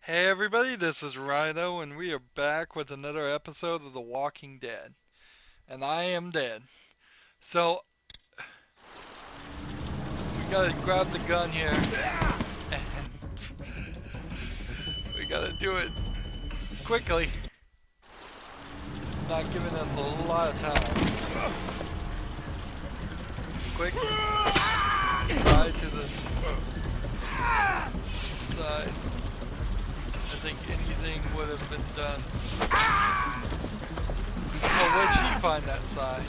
Hey everybody, this is Rydo, and we are back with another episode of The Walking Dead. And I am dead. So, we gotta grab the gun here, and we gotta do it quickly. Not giving us a lot of time. Quick, slide to the side. I think anything would have been done. Oh, where'd she find that side?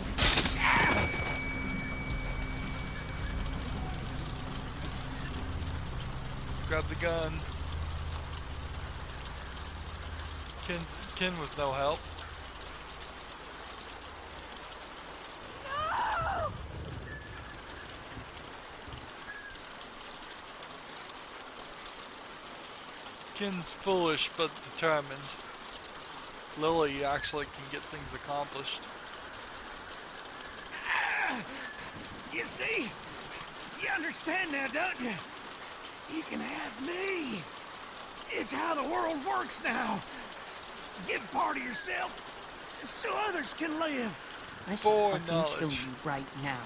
Grab the gun. Ken was no help. No! Ken's foolish but determined. Lily actually can get things accomplished. You see? You understand now, don't you? You can have me. It's how the world works now. Give part of yourself so others can live. I should For fucking knowledge. kill you right now.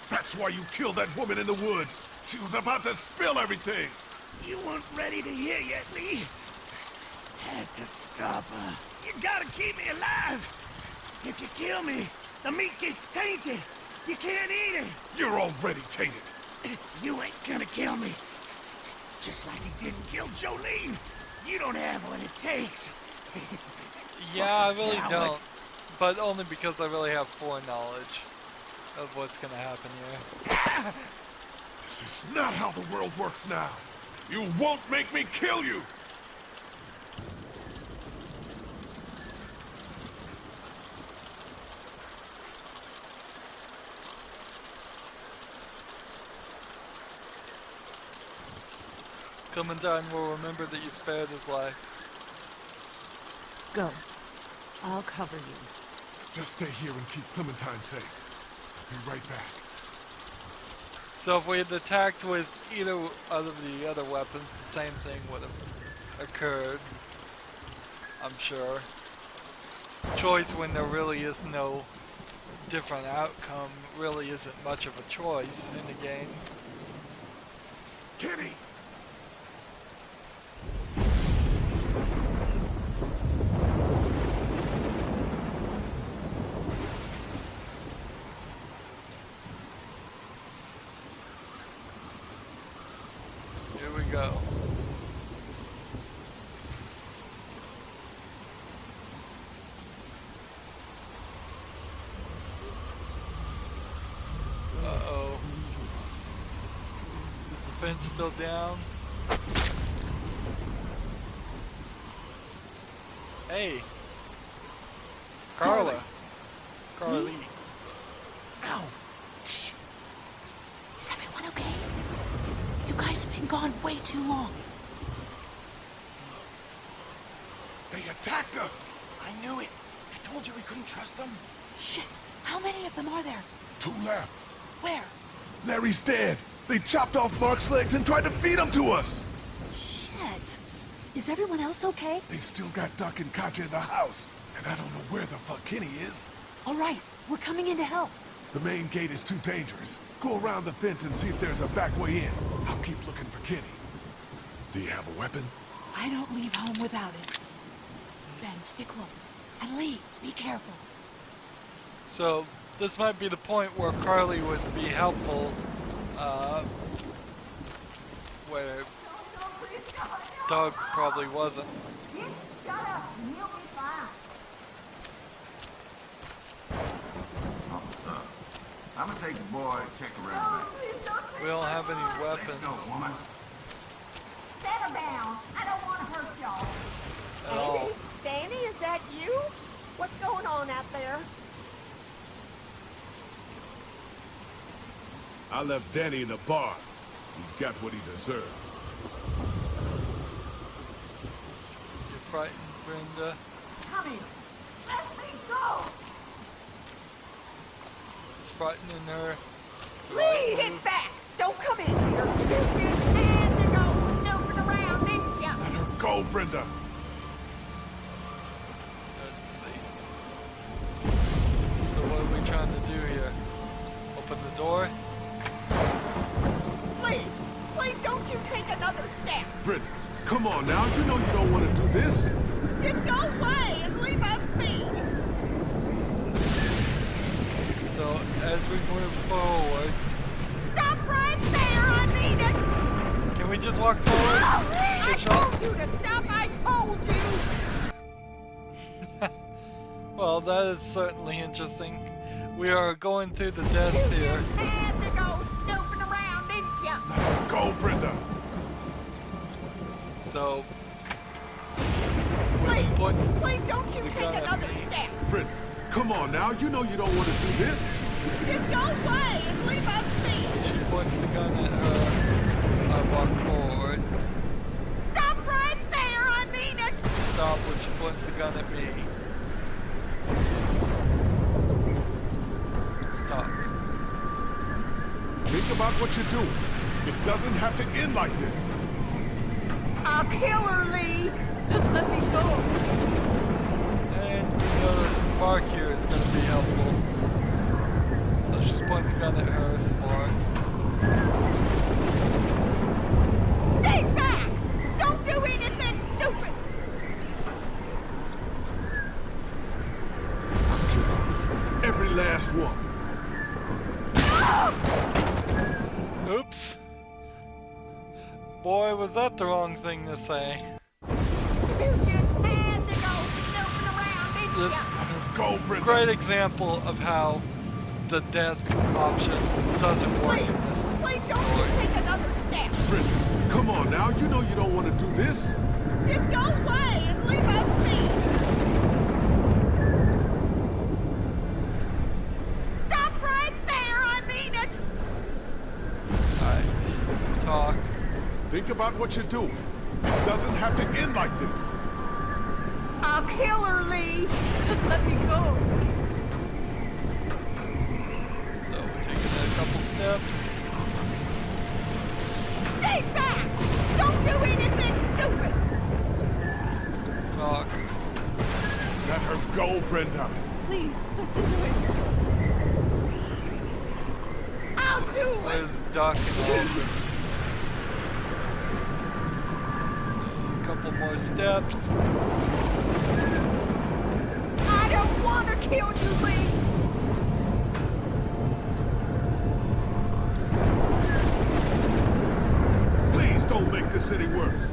That's why you killed that woman in the woods. She was about to spill everything. You weren't ready to hear yet, Lee. Had to stop her. You gotta keep me alive. If you kill me, the meat gets tainted. You can't eat it. You're already tainted. You ain't gonna kill me. Just like he didn't kill Jolene. You don't have what it takes. Yeah, I Fucking really coward. don't. But only because I really have foreknowledge of what's gonna happen here. This is not how the world works now. You won't make me kill you. Clementine will remember that you spared his life. Go. I'll cover you. Just stay here and keep Clementine safe. I'll be right back. So if we had attacked with either of the other weapons, the same thing would have occurred. I'm sure. Choice when there really is no different outcome really isn't much of a choice in the game. Kenny! Here we go. Uh-oh. Is the fence still down? Hey! Carla! Carly. Ow. Shh. Is everyone okay? You guys have been gone way too long. They attacked us! I knew it. I told you we couldn't trust them. Shit. How many of them are there? 2 left. Where? Larry's dead. They chopped off Mark's legs and tried to feed him to us. Shit. Is everyone else okay? They've still got Duck and Katja in the house. And I don't know where the fuck Kenny is. All right. We're coming in to help. The main gate is too dangerous. Go around the fence and see if there's a back way in. I'll keep looking for Kenny. Do you have a weapon? I don't leave home without it. Ben, stick close. And Lee, be careful. So, this might be the point where Carly would be helpful, where Doug probably wasn't. Shut up, and you'll be fine. I'm gonna take the boy and check around We don't have any weapons No, woman. Settle down. I don't want to hurt y'all. at all. Danny, is that you? What's going on out there? I left Danny in the bar. He got what he deserved. You're frightened, Brenda. Come here. Let me go. It's frightening her. Lee, get back! Don't come in! Brenda. So what are we trying to do here? Open the door? Please, please don't you take another step. Brenda, come on now. You know you don't want to do this. Just go away and leave us be. So as we move forward, Stop right there, I mean it. can we just walk forward? I Good shot? told you to stop, I told you. Well, that is certainly interesting. We are going through the deaths You here. just had to go snooping around, didn't you? Go, Brenda. So, Please, points please don't you the take gun at another me. step. Brenda, come on now. You know you don't want to do this. Just go away and leave us be. She points the gun at her. I walk forward. Stop right there, I mean it. Stop when she points the gun at me. Stop. Think about what you're doing. It doesn't have to end like this. I'll kill her, Lee. Just let me go. And we know that some bark here is going to be helpful. So she's pointing the gun at her some more. Stay back! Don't do anything stupid! I'll kill all of you. Every last one. Oops. Boy, was that the wrong thing to say. You just had to go snooping around, didn't This- ya? Go, Brenda. Great example of how the death option doesn't work Please, in this please don't you story. take another step. Brenda, come on now. You know you don't want to do this. Just go away and leave us be. Stop right there, I mean it. Alright. Talk. Think about what you're doing. It doesn't have to end like this. I'll kill her, Lee. Just let me go. So we're taking a couple steps. Stay back! Don't do anything stupid! Talk. Let her go, Brenda. Please, listen to it. I'll do it! There's Duck and Alvin. So a couple more steps. I don't want to kill you, Lee! Please don't make this any worse.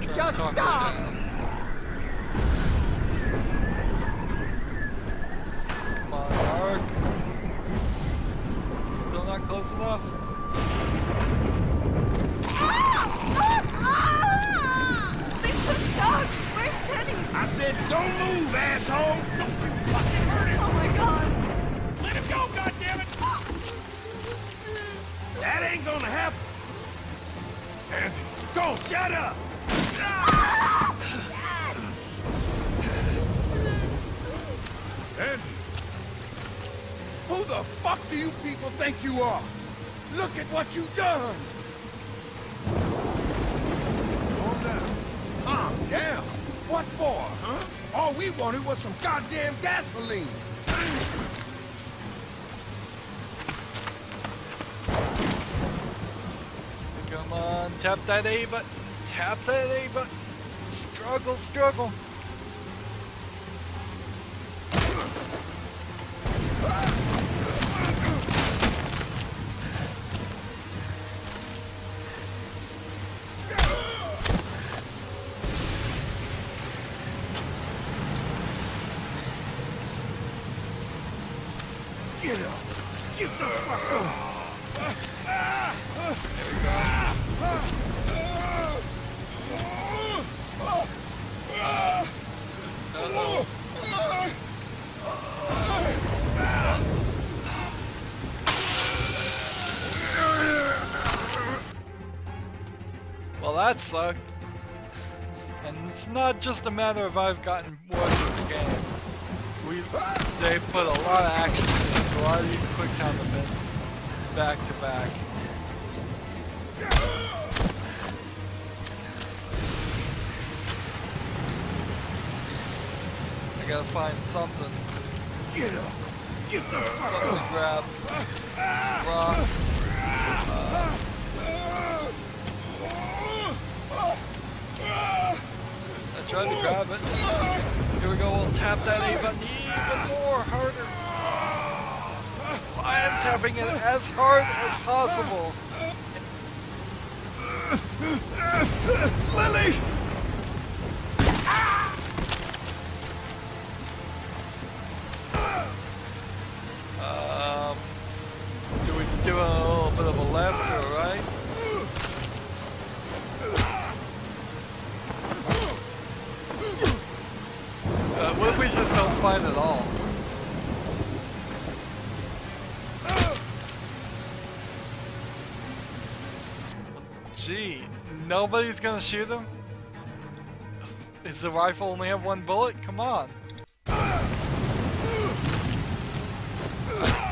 Try to Just talk her stop. down. Come on, Mark. Still not close enough? Mr. Doug, where's Teddy? I said, don't move, asshole! Don't you fucking hurt him! Oh my God. Let him go, goddammit! That ain't gonna happen! Andy, don't. Shut up! Andy. Who the fuck do you people think you are? Look at what you've done! Calm down. Calm down. What for, huh? All we wanted was some goddamn gasoline. Come on, tap that A button. Tap that A button. Struggle, struggle. Get up. Get the fuck up. There we go. Uh-oh. Well, that sucked. And it's not just a matter of I've gotten worse with the game. They put a lot of action into a lot of these quick time events back to back. gotta find something. Get up! Get the fuck Something to up! grab. Rock. I tried to grab it. Here we go, we'll tap that A button even more, harder. I am tapping it as hard as possible. Lily! Do we do a little bit of a left or a right? What if we just don't fight at all? Gee, nobody's gonna shoot him? Does the rifle only have one bullet? Come on.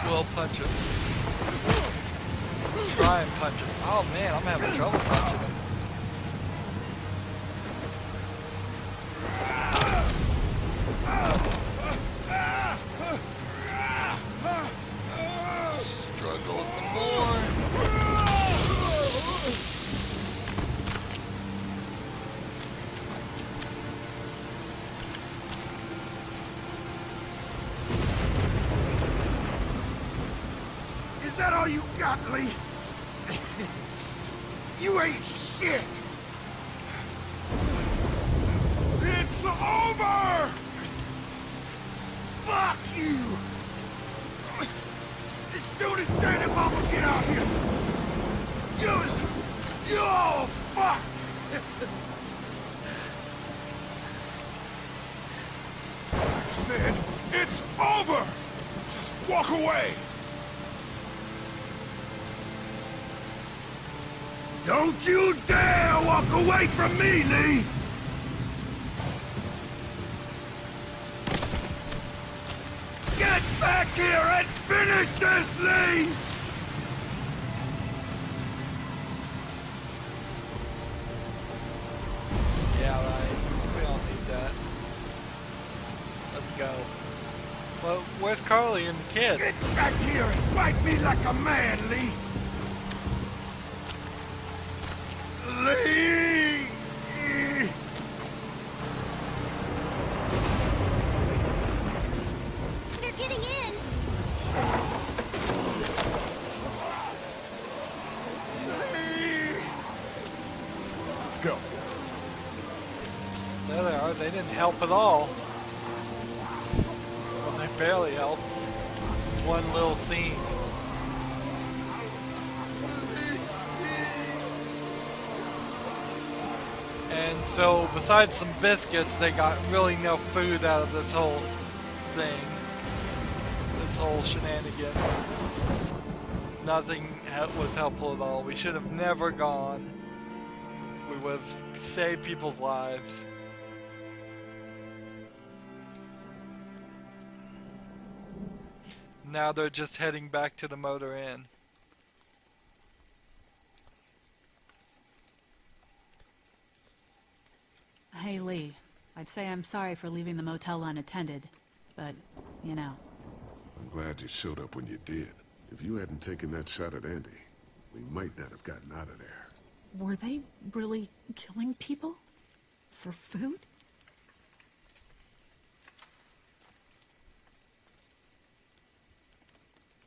We'll punch him. Try and punch him. Oh man, I'm having trouble punching him. Struggle some more. Is that all you got, Lee? You ain't shit! It's over! Fuck you! As soon as Daddy and Mama get out here, you're all fucked! I said, it's over! Just walk away! Don't you dare walk away from me, Lee! Get back here and finish this, Lee! Yeah, right. We don't need that. Let's go. Well, where's Carly and the kid? Get back here and fight me like a man, Lee! Lee! They're getting in. Let's go. There they are. They didn't help at all. Well, they barely helped. One little scene. And so, besides some biscuits, they got really no food out of this whole thing. This whole shenanigan. Nothing was helpful at all. We should have never gone. We would have saved people's lives. Now they're just heading back to the motor inn. Hey, Lee. I'd say I'm sorry for leaving the motel unattended, but, you know. I'm glad you showed up when you did. If you hadn't taken that shot at Andy, we might not have gotten out of there. Were they really killing people? For food?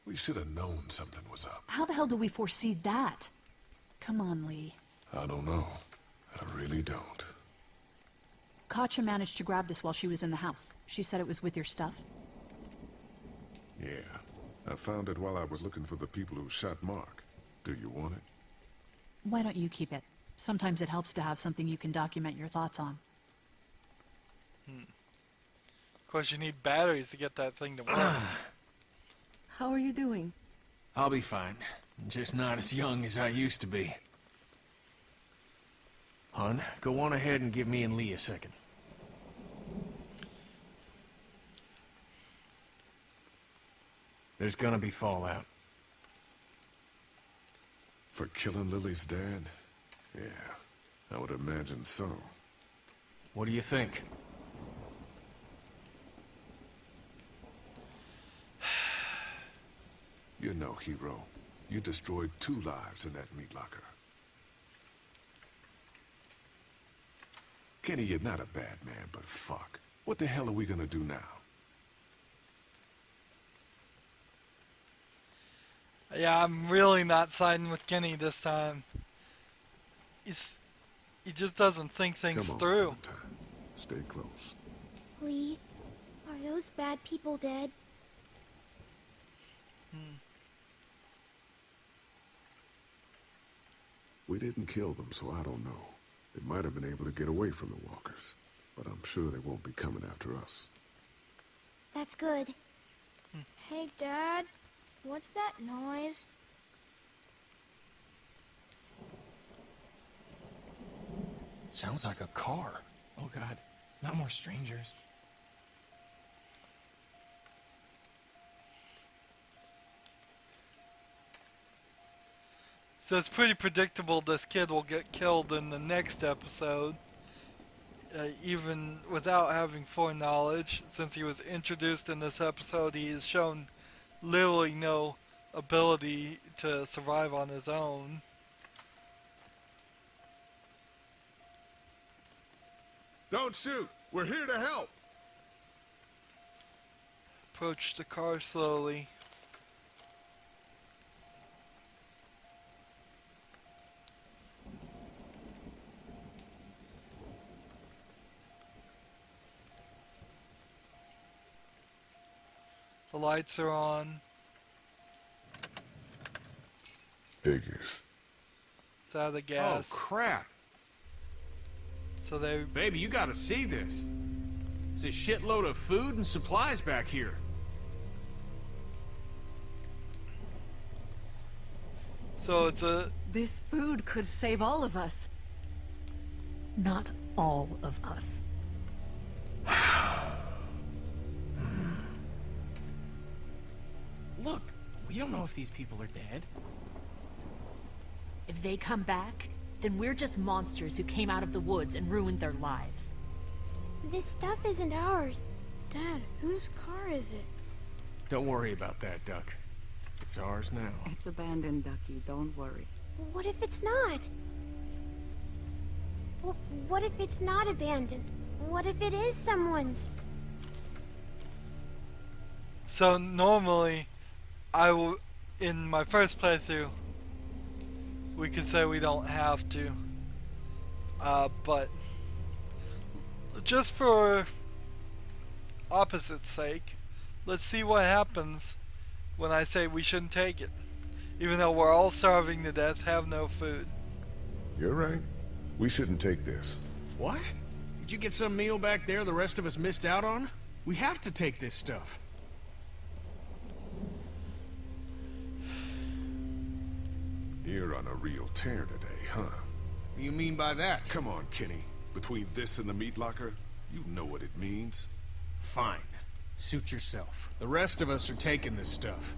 We should have known something was up. How the hell do we foresee that? Come on, Lee. I don't know. I really don't. Katja managed to grab this while she was in the house. She said it was with your stuff. Yeah. I found it while I was looking for the people who shot Mark. Do you want it? Why don't you keep it? Sometimes it helps to have something you can document your thoughts on. Of course, you need batteries to get that thing to work. How are you doing? I'll be fine. Just not as young as I used to be. Hun, go on ahead and give me and Lee a second. There's gonna be fallout. For killing Lily's dad? Yeah, I would imagine so. What do you think? You're no hero. You destroyed 2 lives in that meat locker. Kenny, you're not a bad man, but fuck. What the hell are we gonna do now? Yeah, I'm really not siding with Kenny this time. He just doesn't think things Come on, through. Clementine. Stay close. Lee, are those bad people dead? We didn't kill them, so I don't know. They might have been able to get away from the walkers, but I'm sure they won't be coming after us. That's good. Hey, Dad, what's that noise? Sounds like a car. Oh God, not more strangers. So it's pretty predictable this kid will get killed in the next episode, even without having foreknowledge. Since he was introduced in this episode, he has shown literally no ability to survive on his own. Don't shoot! We're here to help! Approach the car slowly. The lights are on. Figures. It's out of gas. Oh, crap. So they... Baby, you gotta see this. It's a shitload of food and supplies back here. So it's a... This food could save all of us. Not all of us. Look, we don't know if these people are dead. If they come back, then we're just monsters who came out of the woods and ruined their lives. This stuff isn't ours. Dad, whose car is it? Don't worry about that, Duck. It's ours now. It's abandoned, Ducky. Don't worry. What if it's not? What if it's not abandoned? What if it is someone's? So normally, in my first playthrough, we could say we don't have to. But just for opposite's sake, let's see what happens when I say we shouldn't take it. Even though we're all starving to death, have no food. You're right. We shouldn't take this. What? Did you get some meal back there the rest of us missed out on? We have to take this stuff. You're on a real tear today, huh? What do you mean by that? Come on, Kenny. Between this and the meat locker, you know what it means. Fine. Suit yourself. The rest of us are taking this stuff.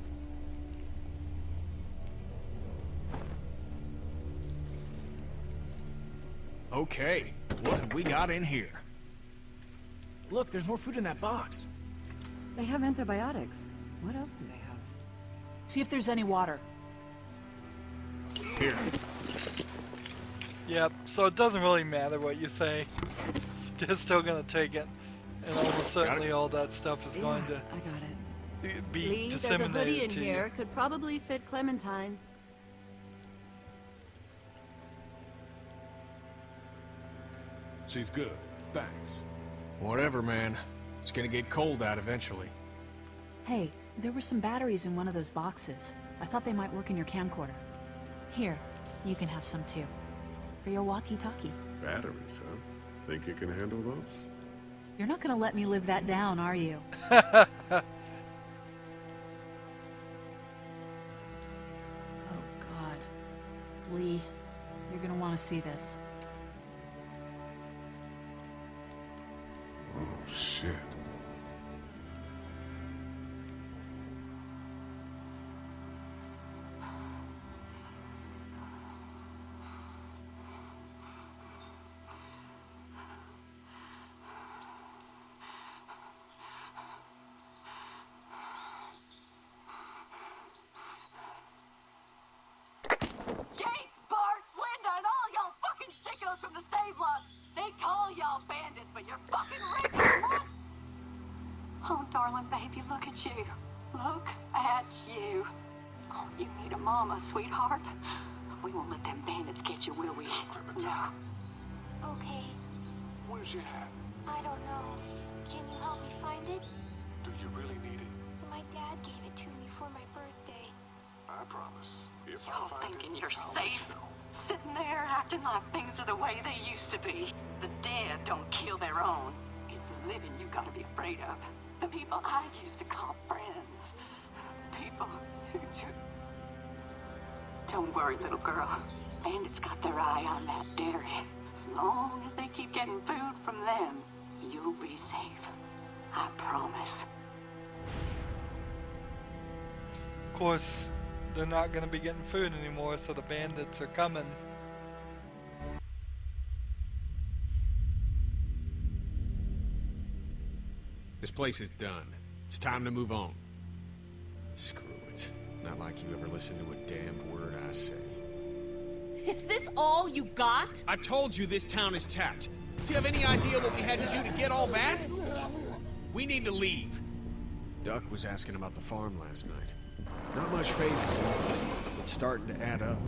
Okay, what have we got in here? Look, there's more food in that box. They have antibiotics. What else do they have? See if there's any water. Here. Yep, so it doesn't really matter what you say. You're still gonna take it. And almost certainly all that stuff is going to I got it. be Lee, there's a disseminated hoodie in to here. you. Could probably fit Clementine. She's good. Thanks. Whatever, man. It's gonna get cold out eventually. Hey, there were some batteries in one of those boxes. I thought they might work in your camcorder. Here, you can have some too. For your walkie-talkie. Batteries, huh? Think you can handle those? You're not gonna let me live that down, are you? Oh, God. Lee, you're gonna want to see this. Oh, shit. doing, baby? Look at you. Look at you. Oh, you need a mama, sweetheart. We won't let them bandits get you, will we? No. Okay. Where's your hat? I don't know. Can you help me find it? Do you really need it? My dad gave it to me for my birthday. I promise. If I Y'all find thinking it, you're I'll let safe? you know. Sitting there acting like things are the way they used to be. The dead don't kill their own. It's the living you gotta be afraid of. The people I used to call friends. People who just... Don't worry, little girl. Bandits got their eye on that dairy. As long as they keep getting food from them, you'll be safe. I promise. Of course, they're not going to be getting food anymore, so the bandits are coming. This place is done. It's time to move on. Screw it. Not like you ever listen to a damned word I say. Is this all you got? I told you this town is tapped. Do you have any idea what we had to do to get all that? We need to leave. Duck was asking about the farm last night. Not much phases yet. It's starting to add up.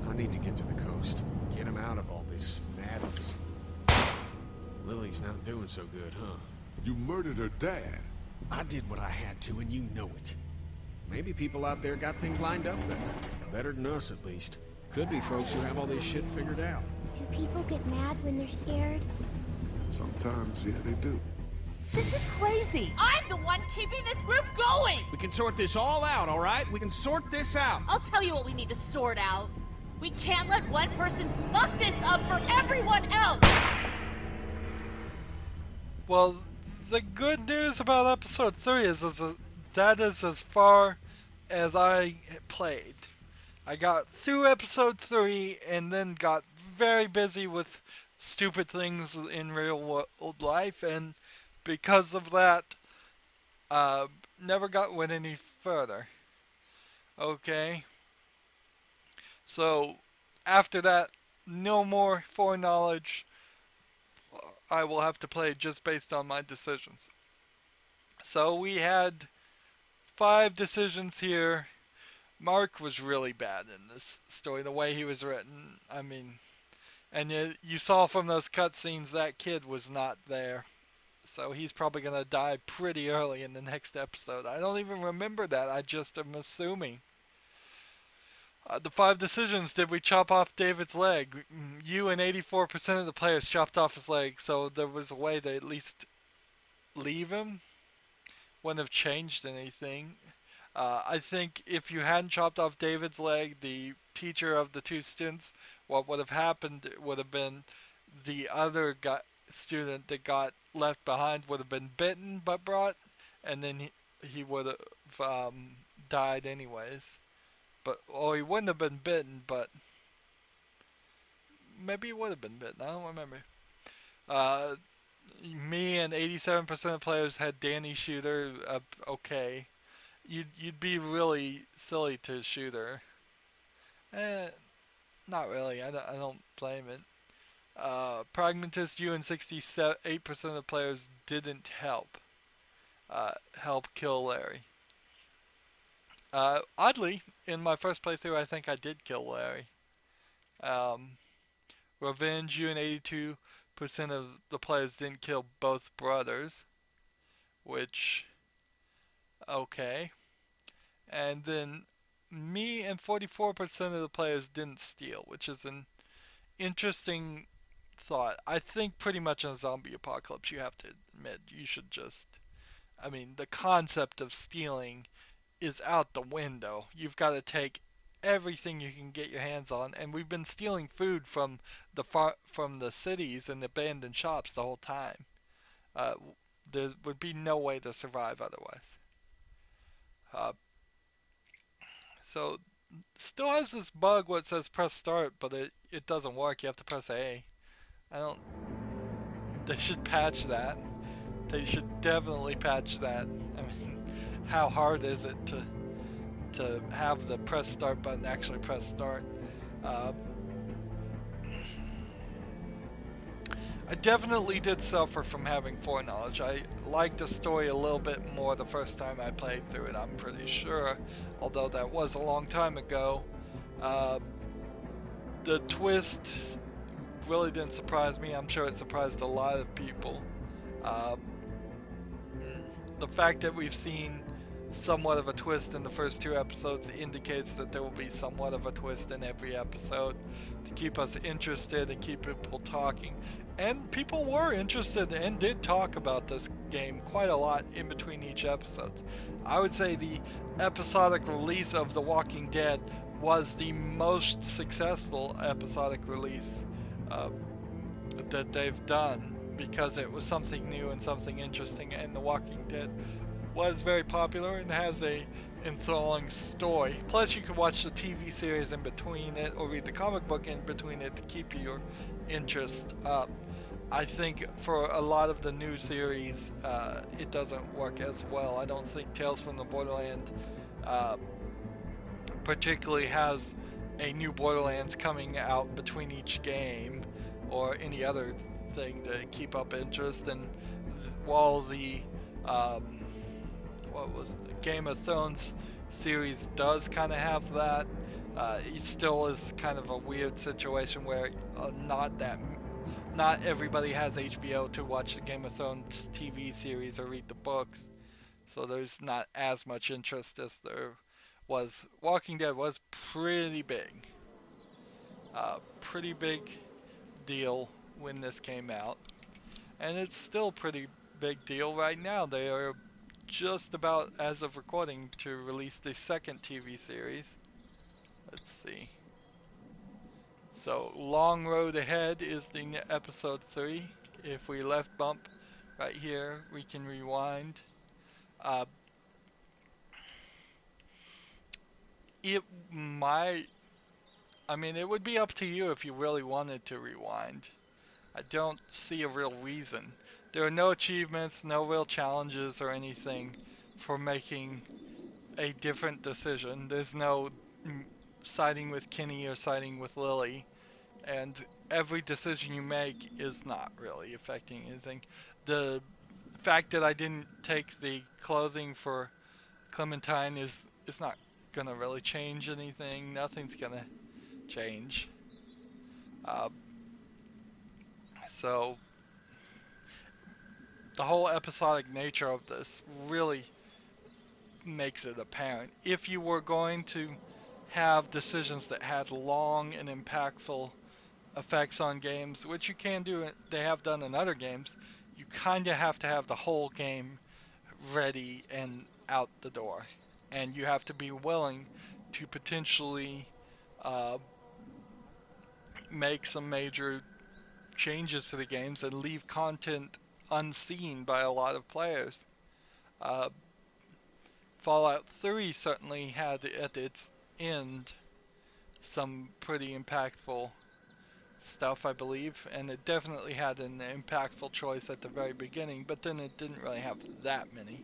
I need to get to the coast. Get him out of all this madness. Lily's not doing so good, huh? You murdered her dad. I did what I had to, and you know it. Maybe people out there got things lined up better. Better than us, at least. Could be folks who have all this shit figured out. Do people get mad when they're scared? Sometimes, yeah, they do. This is crazy. I'm the one keeping this group going. We can sort this all out, all right? We can sort this out. I'll tell you what we need to sort out. We can't let one person fuck this up for everyone else. Well, the good news about episode 3 is that is as far as I played. I got through episode 3 and then got very busy with stupid things in real world life, and because of that, never went any further. Okay. So after that, no more foreknowledge. I will have to play just based on my decisions. So we had 5 decisions here. Mark was really bad in this story, the way he was written. I mean, and you saw from those cutscenes that kid was not there. So he's probably going to die pretty early in the next episode. I don't even remember that. I just am assuming. The 5 decisions. Did we chop off David's leg? You and 84% of the players chopped off his leg, so there was a way to at least leave him. Wouldn't have changed anything. I think if you hadn't chopped off David's leg, the teacher of the 2 students, what would have happened would have been the other student that got left behind would have been bitten but brought, and then he would have died anyways. But he wouldn't have been bitten, but maybe he would have been bitten. I don't remember. Me and 87% of players had Danny Shooter. Okay. You'd be really silly to shoot her. Not really. I don't blame it. Pragmatist, you and 68% of the players didn't help kill Larry. Oddly, in my first playthrough, I think I did kill Larry. Revenge, you and 82% of the players didn't kill both brothers, which, okay. And then me and 44% of the players didn't steal, which is an interesting thought. I think pretty much in a zombie apocalypse, you have to admit, you should just, I mean, the concept of stealing is out the window. You've got to take everything you can get your hands on, and we've been stealing food from the cities and abandoned shops the whole time. There would be no way to survive otherwise. So still has this bug where it says press start, but it doesn't work. You have to press A. They should patch that. They should definitely patch that. I mean, how hard is it to have the press start button actually press start? I definitely did suffer from having foreknowledge. I liked the story a little bit more the first time I played through it, I'm pretty sure. Although that was a long time ago. Uh, the twist really didn't surprise me. I'm sure it surprised a lot of people. Uh, the fact that we've seen somewhat of a twist in the first 2 episodes indicates that there will be somewhat of a twist in every episode to keep us interested and keep people talking. And people were interested and did talk about this game quite a lot in between each episode. I would say the episodic release of The Walking Dead was the most successful episodic release that they've done, because it was something new and something interesting, and The Walking Dead was very popular and has a enthralling story. Plus you can watch the TV series in between it or read the comic book in between it to keep your interest up. I think for a lot of the new series, it doesn't work as well. I don't think Tales from the Borderland particularly has a new Borderlands coming out between each game or any other thing to keep up interest. And while the what was the Game of Thrones series does kind of have that, it still is kind of a weird situation where not everybody has HBO to watch the Game of Thrones TV series or read the books, so there's not as much interest as there was. Walking Dead was pretty big deal when this came out, and it's still pretty big deal right now. They are just about, as of recording, to release the second TV series. Let's see. So, Long Road Ahead is the episode 3. If we left bump right here, we can rewind. It might, I mean, it would be up to you if you really wanted to rewind. I don't see a real reason. There are no achievements, no real challenges or anything for making a different decision. There's no siding with Kenny or siding with Lily, and every decision you make is not really affecting anything. The fact that I didn't take the clothing for Clementine is not gonna really change anything. Nothing's gonna change. Uh, so the whole episodic nature of this really makes it apparent. If you were going to have decisions that had long and impactful effects on games, which you can do, they have done in other games, you kind of have to have the whole game ready and out the door. And you have to be willing to potentially make some major changes to the games and leave content unseen by a lot of players. Fallout 3 certainly had at its end some pretty impactful stuff, I believe, and it definitely had an impactful choice at the very beginning, but then it didn't really have that many.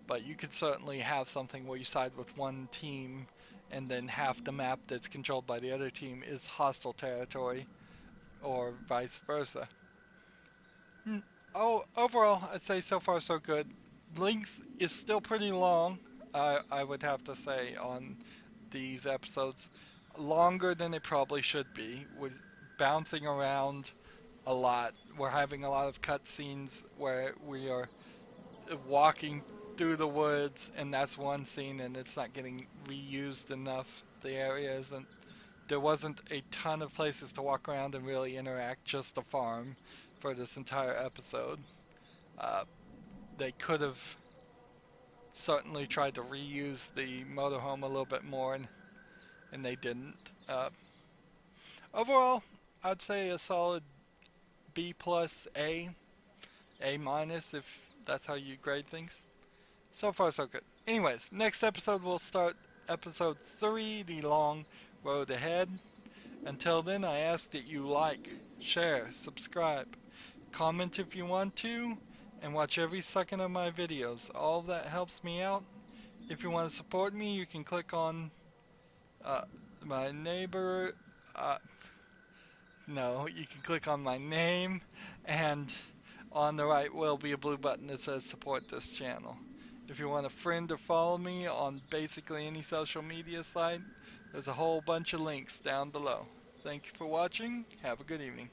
But you could certainly have something where you side with one team and then half the map that's controlled by the other team is hostile territory, or vice versa. Oh, overall, I'd say so far so good. Length is still pretty long, I would have to say, on these episodes. Longer than it probably should be, with bouncing around a lot. We're having a lot of cutscenes where we are walking through the woods, and that's one scene, and it's not getting reused enough. The area isn't. There wasn't a ton of places to walk around and really interact, just the farm for this entire episode. They could have certainly tried to reuse the motorhome a little bit more, and they didn't. Overall, I'd say a solid B plus A minus if that's how you grade things. So far so good. Anyways, next episode we'll start episode 3, The Long Road Ahead. Until then, I ask that you like, share, subscribe, comment if you want to, and watch every second of my videos. All that helps me out. If you want to support me, you can click on my neighbor, No, you can click on my name, and on the right will be a blue button that says support this channel. If you want to friend or follow me on basically any social media site, there's a whole bunch of links down below. Thank you for watching. Have a good evening.